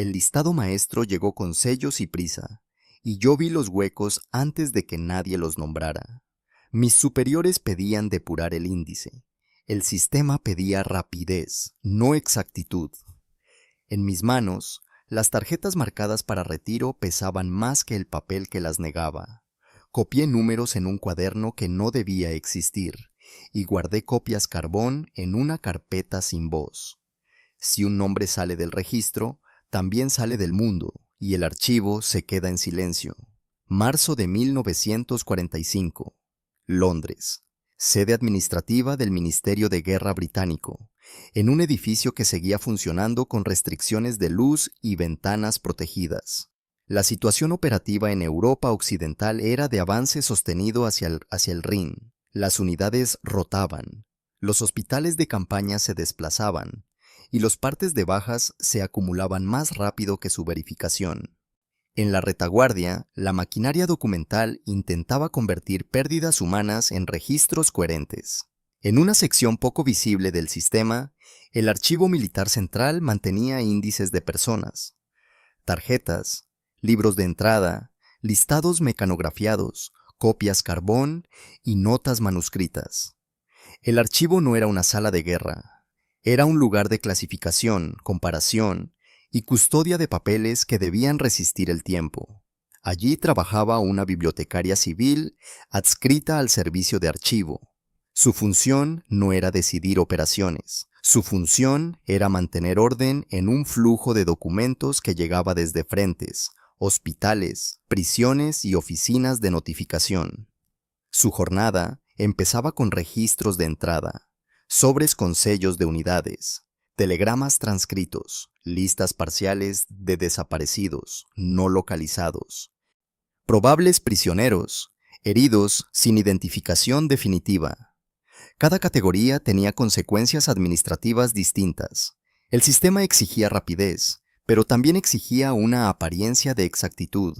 El listado maestro llegó con sellos y prisa, y yo vi los huecos antes de que nadie los nombrara. Mis superiores pedían depurar el índice. El sistema pedía rapidez, no exactitud. En mis manos, las tarjetas marcadas para retiro pesaban más que el papel que las negaba. Copié números en un cuaderno que no debía existir y guardé copias carbón en una carpeta sin voz. Si un nombre sale del registro, también sale del mundo y el archivo se queda en silencio. Marzo de 1945. Londres. Sede administrativa del Ministerio de Guerra británico, en un edificio que seguía funcionando con restricciones de luz y ventanas protegidas. La situación operativa en Europa Occidental era de avance sostenido hacia el Rin. Las unidades rotaban, los hospitales de campaña se desplazaban, y los partes de bajas se acumulaban más rápido que su verificación. En la retaguardia, la maquinaria documental intentaba convertir pérdidas humanas en registros coherentes. En una sección poco visible del sistema, el Archivo Militar Central mantenía índices de personas, tarjetas, libros de entrada, listados mecanografiados, copias carbón y notas manuscritas. El archivo no era una sala de guerra, era un lugar de clasificación, comparación y custodia de papeles que debían resistir el tiempo. Allí trabajaba una bibliotecaria civil adscrita al servicio de archivo. Su función no era decidir operaciones. Su función era mantener orden en un flujo de documentos que llegaba desde frentes, hospitales, prisiones y oficinas de notificación. Su jornada empezaba con registros de entrada, sobres con sellos de unidades, telegramas transcritos, listas parciales de desaparecidos, no localizados, probables prisioneros, heridos sin identificación definitiva. Cada categoría tenía consecuencias administrativas distintas. El sistema exigía rapidez, pero también exigía una apariencia de exactitud.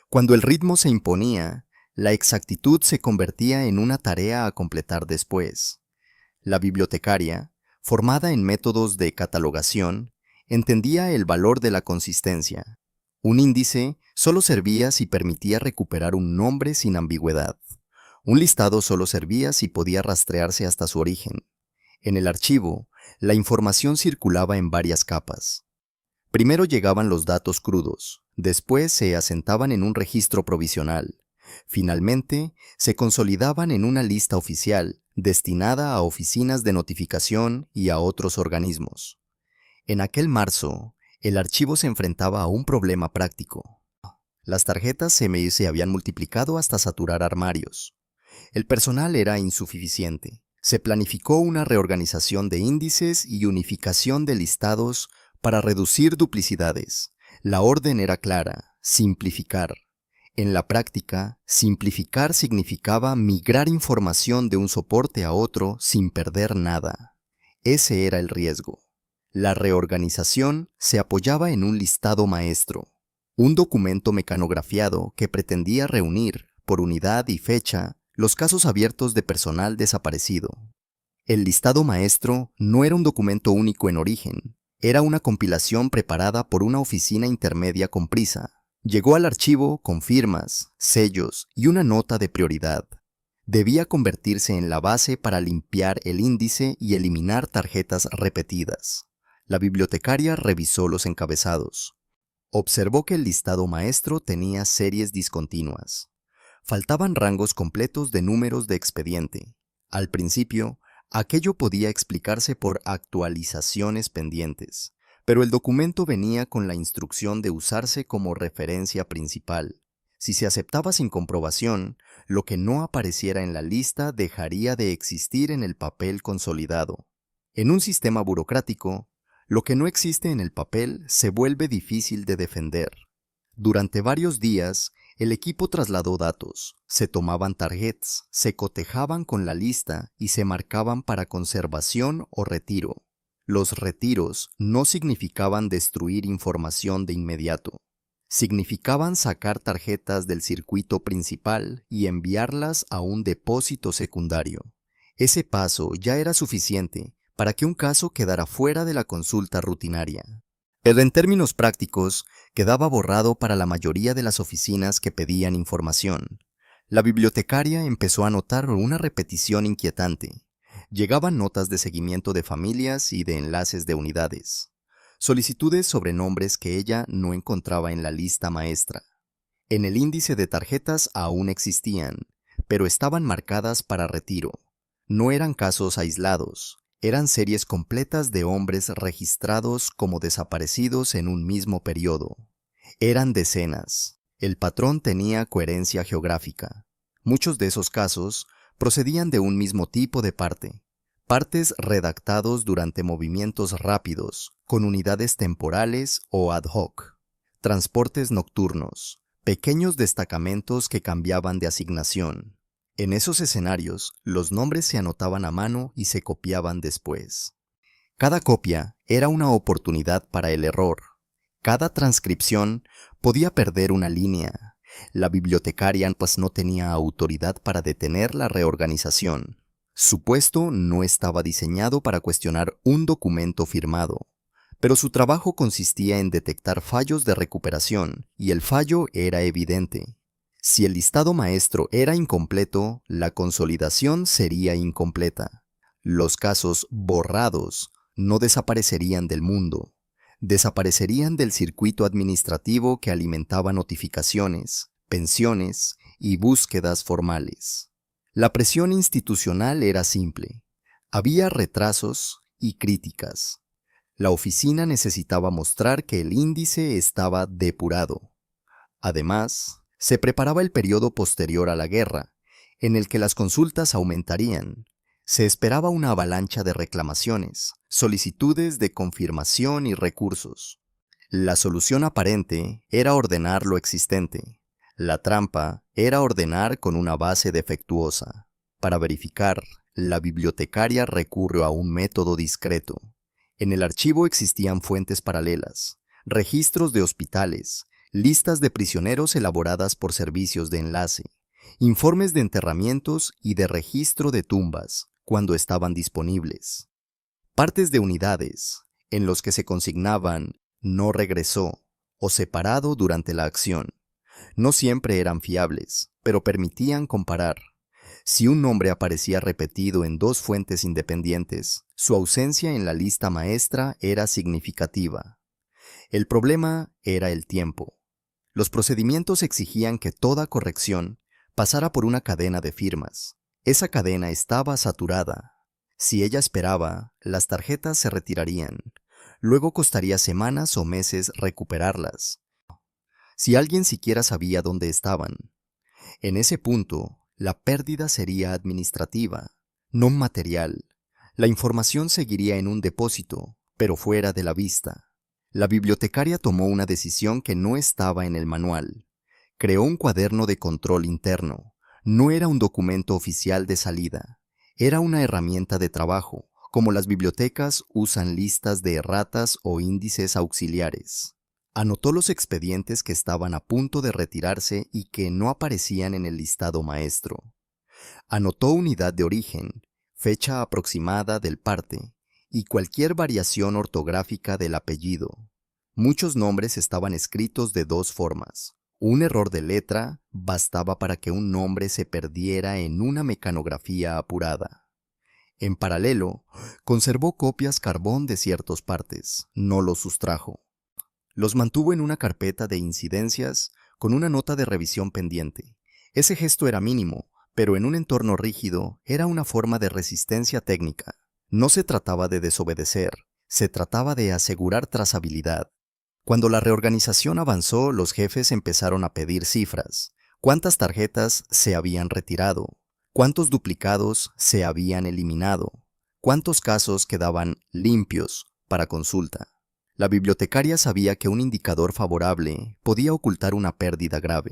Cuando el ritmo se imponía, la exactitud se convertía en una tarea a completar después. La bibliotecaria, formada en métodos de catalogación, entendía el valor de la consistencia. Un índice solo servía si permitía recuperar un nombre sin ambigüedad. Un listado solo servía si podía rastrearse hasta su origen. En el archivo, la información circulaba en varias capas. Primero llegaban los datos crudos, después se asentaban en un registro provisional. Finalmente, se consolidaban en una lista oficial, destinada a oficinas de notificación y a otros organismos. En aquel marzo, el archivo se enfrentaba a un problema práctico. Las tarjetas se habían multiplicado hasta saturar armarios. El personal era insuficiente. Se planificó una reorganización de índices y unificación de listados para reducir duplicidades. La orden era clara: simplificar. En la práctica, simplificar significaba migrar información de un soporte a otro sin perder nada. Ese era el riesgo. La reorganización se apoyaba en un listado maestro, un documento mecanografiado que pretendía reunir, por unidad y fecha, los casos abiertos de personal desaparecido. El listado maestro no era un documento único en origen, era una compilación preparada por una oficina intermedia con prisa. Llegó al archivo con firmas, sellos y una nota de prioridad. Debía convertirse en la base para limpiar el índice y eliminar tarjetas repetidas. La bibliotecaria revisó los encabezados. Observó que el listado maestro tenía series discontinuas. Faltaban rangos completos de números de expediente. Al principio, aquello podía explicarse por actualizaciones pendientes, pero el documento venía con la instrucción de usarse como referencia principal. Si se aceptaba sin comprobación, lo que no apareciera en la lista dejaría de existir en el papel consolidado. En un sistema burocrático, lo que no existe en el papel se vuelve difícil de defender. Durante varios días, el equipo trasladó datos, se tomaban targets, se cotejaban con la lista y se marcaban para conservación o retiro. Los retiros no significaban destruir información de inmediato. Significaban sacar tarjetas del circuito principal y enviarlas a un depósito secundario. Ese paso ya era suficiente para que un caso quedara fuera de la consulta rutinaria. Pero en términos prácticos, quedaba borrado para la mayoría de las oficinas que pedían información. La bibliotecaria empezó a notar una repetición inquietante. Llegaban notas de seguimiento de familias y de enlaces de unidades. Solicitudes sobre nombres que ella no encontraba en la lista maestra. En el índice de tarjetas aún existían, pero estaban marcadas para retiro. No eran casos aislados, eran series completas de hombres registrados como desaparecidos en un mismo periodo. Eran decenas. El patrón tenía coherencia geográfica. Muchos de esos casos procedían de un mismo tipo de partes redactados durante movimientos rápidos, con unidades temporales o ad hoc, transportes nocturnos, pequeños destacamentos que cambiaban de asignación. En esos escenarios, los nombres se anotaban a mano y se copiaban después. Cada copia era una oportunidad para el error. Cada transcripción podía perder una línea. La bibliotecaria pues no tenía autoridad para detener la reorganización. Su puesto no estaba diseñado para cuestionar un documento firmado, pero su trabajo consistía en detectar fallos de recuperación, y el fallo era evidente. Si el listado maestro era incompleto, la consolidación sería incompleta. Los casos borrados no desaparecerían del mundo, desaparecerían del circuito administrativo que alimentaba notificaciones, pensiones y búsquedas formales. La presión institucional era simple. Había retrasos y críticas. La oficina necesitaba mostrar que el índice estaba depurado. Además, se preparaba el periodo posterior a la guerra, en el que las consultas aumentarían. Se esperaba una avalancha de reclamaciones, solicitudes de confirmación y recursos. La solución aparente era ordenar lo existente. La trampa era ordenar con una base defectuosa. Para verificar, la bibliotecaria recurrió a un método discreto. En el archivo existían fuentes paralelas, registros de hospitales, listas de prisioneros elaboradas por servicios de enlace, informes de enterramientos y de registro de tumbas, cuando estaban disponibles. Partes de unidades, en los que se consignaban "no regresó" o "separado durante la acción". No siempre eran fiables, pero permitían comparar. Si un nombre aparecía repetido en dos fuentes independientes, su ausencia en la lista maestra era significativa. El problema era el tiempo. Los procedimientos exigían que toda corrección pasara por una cadena de firmas. Esa cadena estaba saturada. Si ella esperaba, las tarjetas se retirarían. Luego costaría semanas o meses recuperarlas. Si alguien siquiera sabía dónde estaban. En ese punto, la pérdida sería administrativa, no material. La información seguiría en un depósito, pero fuera de la vista. La bibliotecaria tomó una decisión que no estaba en el manual. Creó un cuaderno de control interno. No era un documento oficial de salida. Era una herramienta de trabajo, como las bibliotecas usan listas de erratas o índices auxiliares. Anotó los expedientes que estaban a punto de retirarse y que no aparecían en el listado maestro. Anotó unidad de origen, fecha aproximada del parte y cualquier variación ortográfica del apellido. Muchos nombres estaban escritos de dos formas. Un error de letra bastaba para que un nombre se perdiera en una mecanografía apurada. En paralelo, conservó copias carbón de ciertos partes, no los sustrajo. Los mantuvo en una carpeta de incidencias con una nota de revisión pendiente. Ese gesto era mínimo, pero en un entorno rígido era una forma de resistencia técnica. No se trataba de desobedecer, se trataba de asegurar trazabilidad. Cuando la reorganización avanzó, los jefes empezaron a pedir cifras. ¿Cuántas tarjetas se habían retirado? ¿Cuántos duplicados se habían eliminado? ¿Cuántos casos quedaban limpios para consulta? La bibliotecaria sabía que un indicador favorable podía ocultar una pérdida grave.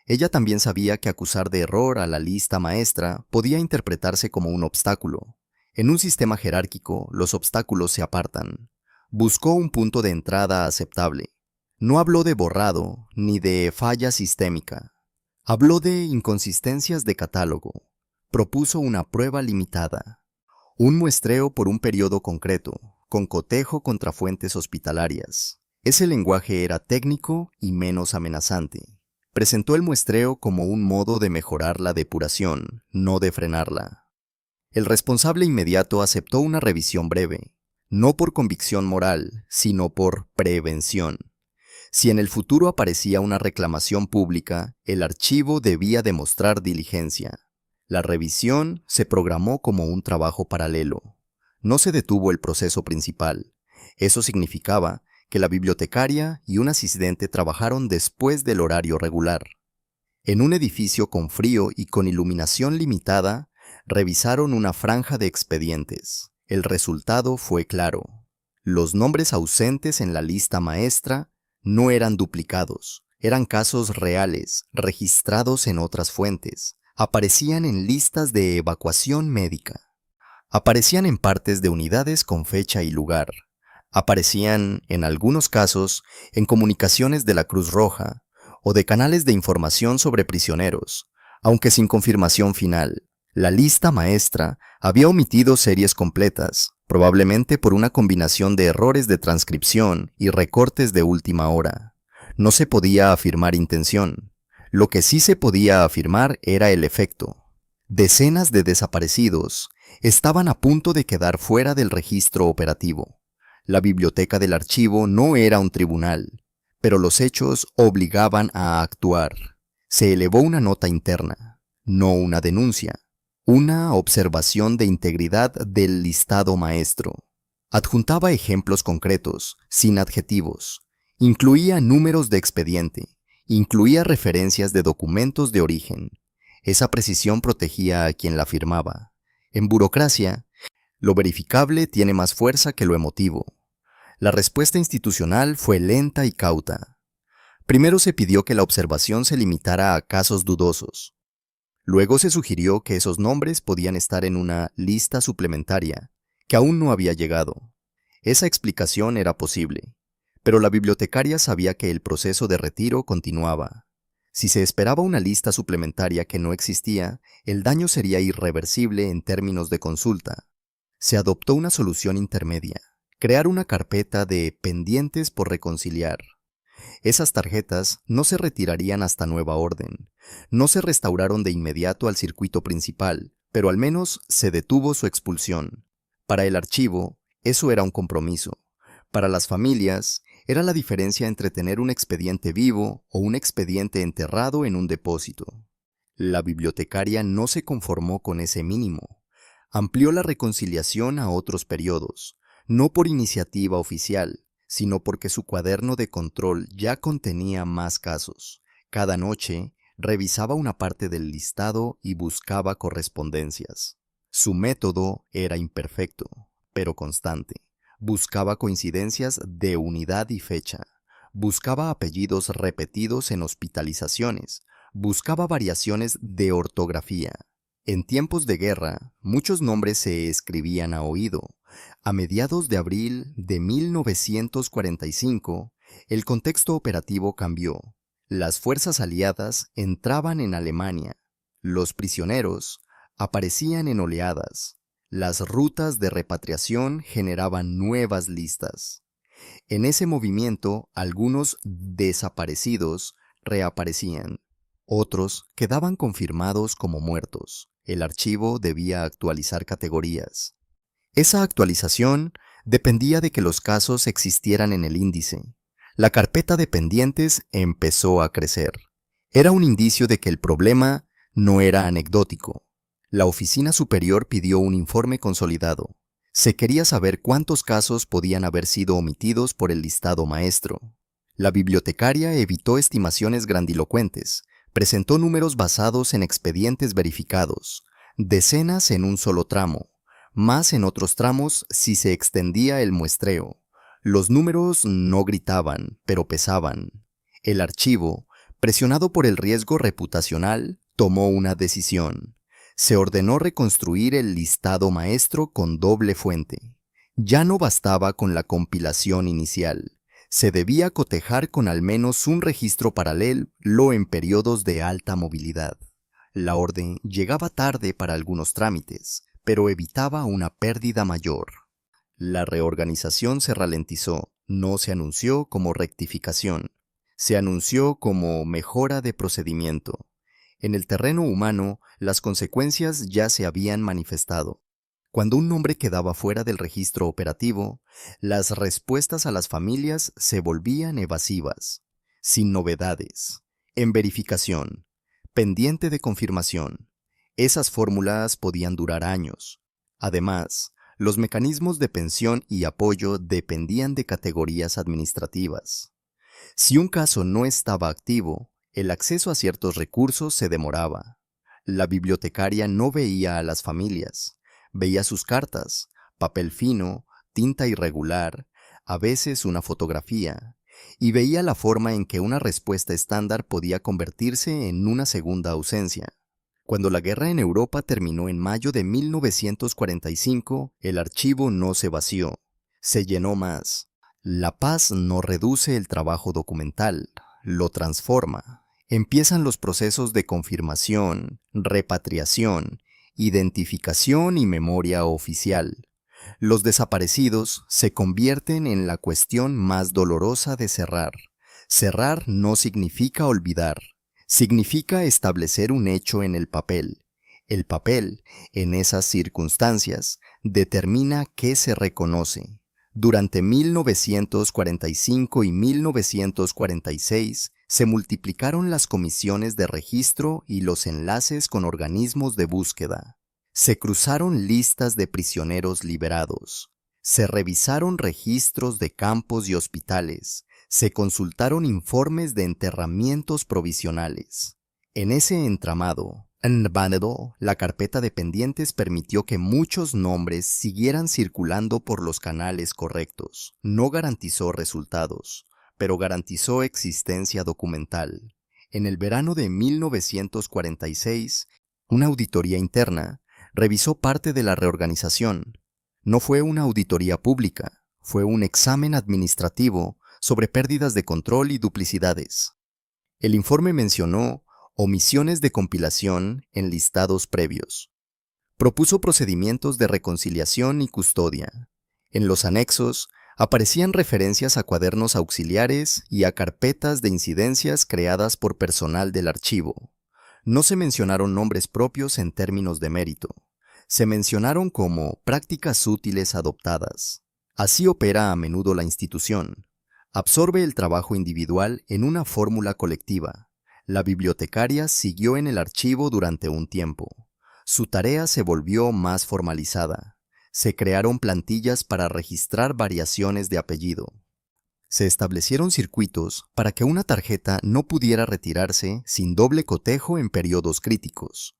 Ella también sabía que acusar de error a la lista maestra podía interpretarse como un obstáculo. En un sistema jerárquico, los obstáculos se apartan. Buscó un punto de entrada aceptable. No habló de borrado ni de falla sistémica. Habló de inconsistencias de catálogo. Propuso una prueba limitada. Un muestreo por un periodo concreto, con cotejo contra fuentes hospitalarias. Ese lenguaje era técnico y menos amenazante. Presentó el muestreo como un modo de mejorar la depuración, no de frenarla. El responsable inmediato aceptó una revisión breve, no por convicción moral, sino por prevención. Si en el futuro aparecía una reclamación pública, el archivo debía demostrar diligencia. La revisión se programó como un trabajo paralelo. No se detuvo el proceso principal. Eso significaba que la bibliotecaria y un asistente trabajaron después del horario regular. En un edificio con frío y con iluminación limitada, revisaron una franja de expedientes. El resultado fue claro. Los nombres ausentes en la lista maestra no eran duplicados, eran casos reales, registrados en otras fuentes. Aparecían en listas de evacuación médica. Aparecían en partes de unidades con fecha y lugar. Aparecían, en algunos casos, en comunicaciones de la Cruz Roja o de canales de información sobre prisioneros, aunque sin confirmación final. La lista maestra había omitido series completas, probablemente por una combinación de errores de transcripción y recortes de última hora. No se podía afirmar intención. Lo que sí se podía afirmar era el efecto. Decenas de desaparecidos estaban a punto de quedar fuera del registro operativo. La biblioteca del archivo no era un tribunal, pero los hechos obligaban a actuar. Se elevó una nota interna, no una denuncia, una observación de integridad del listado maestro. Adjuntaba ejemplos concretos, sin adjetivos. Incluía números de expediente, incluía referencias de documentos de origen. Esa precisión protegía a quien la firmaba. En burocracia, lo verificable tiene más fuerza que lo emotivo. La respuesta institucional fue lenta y cauta. Primero se pidió que la observación se limitara a casos dudosos. Luego se sugirió que esos nombres podían estar en una lista suplementaria, que aún no había llegado. Esa explicación era posible, pero la bibliotecaria sabía que el proceso de retiro continuaba. Si se esperaba una lista suplementaria que no existía, el daño sería irreversible en términos de consulta. Se adoptó una solución intermedia: crear una carpeta de pendientes por reconciliar. Esas tarjetas no se retirarían hasta nueva orden. No se restauraron de inmediato al circuito principal, pero al menos se detuvo su expulsión. Para el archivo, eso era un compromiso. Para las familias, era la diferencia entre tener un expediente vivo o un expediente enterrado en un depósito. La bibliotecaria no se conformó con ese mínimo. Amplió la reconciliación a otros periodos, no por iniciativa oficial, sino porque su cuaderno de control ya contenía más casos. Cada noche, revisaba una parte del listado y buscaba correspondencias. Su método era imperfecto, pero constante. Buscaba coincidencias de unidad y fecha. Buscaba apellidos repetidos en hospitalizaciones. Buscaba variaciones de ortografía. En tiempos de guerra, muchos nombres se escribían a oído. A mediados de abril de 1945, el contexto operativo cambió. Las fuerzas aliadas entraban en Alemania. Los prisioneros aparecían en oleadas. Las rutas de repatriación generaban nuevas listas. En ese movimiento, algunos desaparecidos reaparecían. Otros quedaban confirmados como muertos. El archivo debía actualizar categorías. Esa actualización dependía de que los casos existieran en el índice. La carpeta de pendientes empezó a crecer. Era un indicio de que el problema no era anecdótico. La oficina superior pidió un informe consolidado. Se quería saber cuántos casos podían haber sido omitidos por el listado maestro. La bibliotecaria evitó estimaciones grandilocuentes. Presentó números basados en expedientes verificados, decenas en un solo tramo, más en otros tramos si se extendía el muestreo. Los números no gritaban, pero pesaban. El archivo, presionado por el riesgo reputacional, tomó una decisión. Se ordenó reconstruir el listado maestro con doble fuente. Ya no bastaba con la compilación inicial. Se debía cotejar con al menos un registro paralelo en periodos de alta movilidad. La orden llegaba tarde para algunos trámites, pero evitaba una pérdida mayor. La reorganización se ralentizó, No se anunció como rectificación. Se anunció como mejora de procedimiento. En el terreno humano, las consecuencias ya se habían manifestado. Cuando un nombre quedaba fuera del registro operativo, las respuestas a las familias se volvían evasivas, sin novedades, en verificación, pendiente de confirmación. Esas fórmulas podían durar años. Además, los mecanismos de pensión y apoyo dependían de categorías administrativas. Si un caso no estaba activo, el acceso a ciertos recursos se demoraba. La bibliotecaria no veía a las familias, veía sus cartas, papel fino, tinta irregular, a veces una fotografía, y veía la forma en que una respuesta estándar podía convertirse en una segunda ausencia. Cuando la guerra en Europa terminó en mayo de 1945, el archivo no se vació, se llenó más. La paz no reduce el trabajo documental, lo transforma. Empiezan los procesos de confirmación, repatriación, identificación y memoria oficial. Los desaparecidos se convierten en la cuestión más dolorosa de cerrar. Cerrar no significa olvidar, significa establecer un hecho en el papel. El papel, en esas circunstancias, determina qué se reconoce. Durante 1945 y 1946 se multiplicaron las comisiones de registro y los enlaces con organismos de búsqueda. Se cruzaron listas de prisioneros liberados. Se revisaron registros de campos y hospitales. Se consultaron informes de enterramientos provisionales. En ese entramado, la carpeta de pendientes permitió que muchos nombres siguieran circulando por los canales correctos. No garantizó resultados, pero garantizó existencia documental. En el verano de 1946, una auditoría interna revisó parte de la reorganización. No fue una auditoría pública, fue un examen administrativo sobre pérdidas de control y duplicidades. El informe mencionó omisiones de compilación en listados previos. Propuso procedimientos de reconciliación y custodia. En los anexos aparecían referencias a cuadernos auxiliares y a carpetas de incidencias creadas por personal del archivo. No se mencionaron nombres propios en términos de mérito. Se mencionaron como prácticas útiles adoptadas. Así opera a menudo la institución. Absorbe el trabajo individual en una fórmula colectiva. La bibliotecaria siguió en el archivo durante un tiempo. Su tarea se volvió más formalizada. Se crearon plantillas para registrar variaciones de apellido. Se establecieron circuitos para que una tarjeta no pudiera retirarse sin doble cotejo en periodos críticos.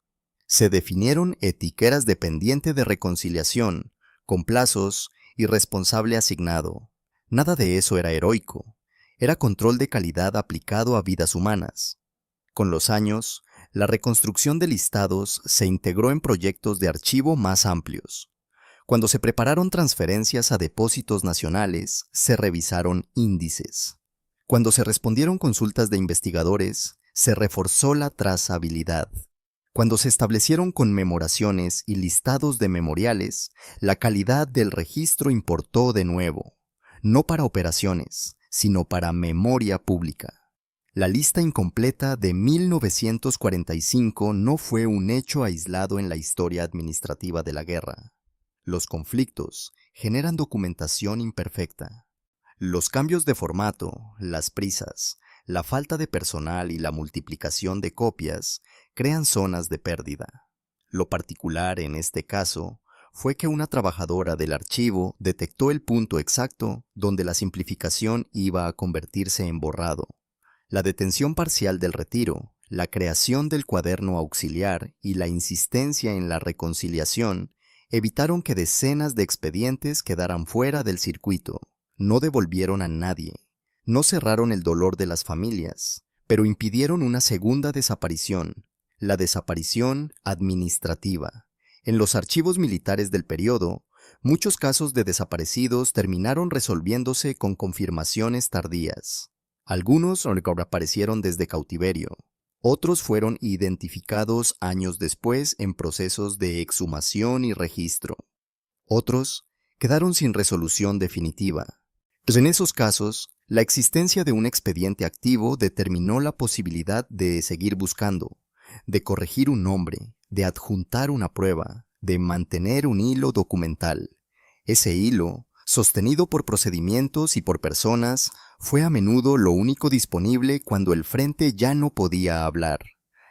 Se definieron etiquetas de pendiente de reconciliación, con plazos y responsable asignado. Nada de eso era heroico. Era control de calidad aplicado a vidas humanas. Con los años, la reconstrucción de listados se integró en proyectos de archivo más amplios. Cuando se prepararon transferencias a depósitos nacionales, se revisaron índices. Cuando se respondieron consultas de investigadores, se reforzó la trazabilidad. Cuando se establecieron conmemoraciones y listados de memoriales, la calidad del registro importó de nuevo, no para operaciones, sino para memoria pública. La lista incompleta de 1945 no fue un hecho aislado en la historia administrativa de la guerra. Los conflictos generan documentación imperfecta. Los cambios de formato, las prisas, la falta de personal y la multiplicación de copias crean zonas de pérdida. Lo particular en este caso fue que una trabajadora del archivo detectó el punto exacto donde la simplificación iba a convertirse en borrado. La detención parcial del retiro, la creación del cuaderno auxiliar y la insistencia en la reconciliación evitaron que decenas de expedientes quedaran fuera del circuito. No devolvieron a nadie. No cerraron el dolor de las familias, pero impidieron una segunda desaparición, la desaparición administrativa. En los archivos militares del periodo, muchos casos de desaparecidos terminaron resolviéndose con confirmaciones tardías. Algunos reaparecieron desde cautiverio. Otros fueron identificados años después en procesos de exhumación y registro. Otros quedaron sin resolución definitiva. Pues en esos casos, la existencia de un expediente activo determinó la posibilidad de seguir buscando, de corregir un nombre, de adjuntar una prueba, de mantener un hilo documental. Ese hilo, sostenido por procedimientos y por personas, fue a menudo lo único disponible cuando el frente ya no podía hablar.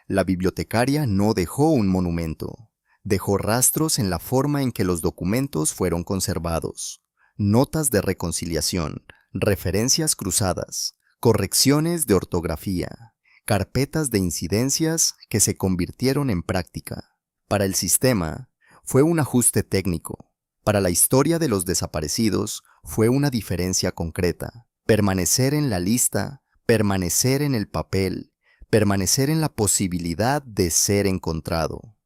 La bibliotecaria no dejó un monumento, dejó rastros en la forma en que los documentos fueron conservados. Notas de reconciliación, referencias cruzadas, correcciones de ortografía, carpetas de incidencias que se convirtieron en práctica. Para el sistema, fue un ajuste técnico. Para la historia de los desaparecidos, fue una diferencia concreta. Permanecer en la lista, permanecer en el papel, permanecer en la posibilidad de ser encontrado.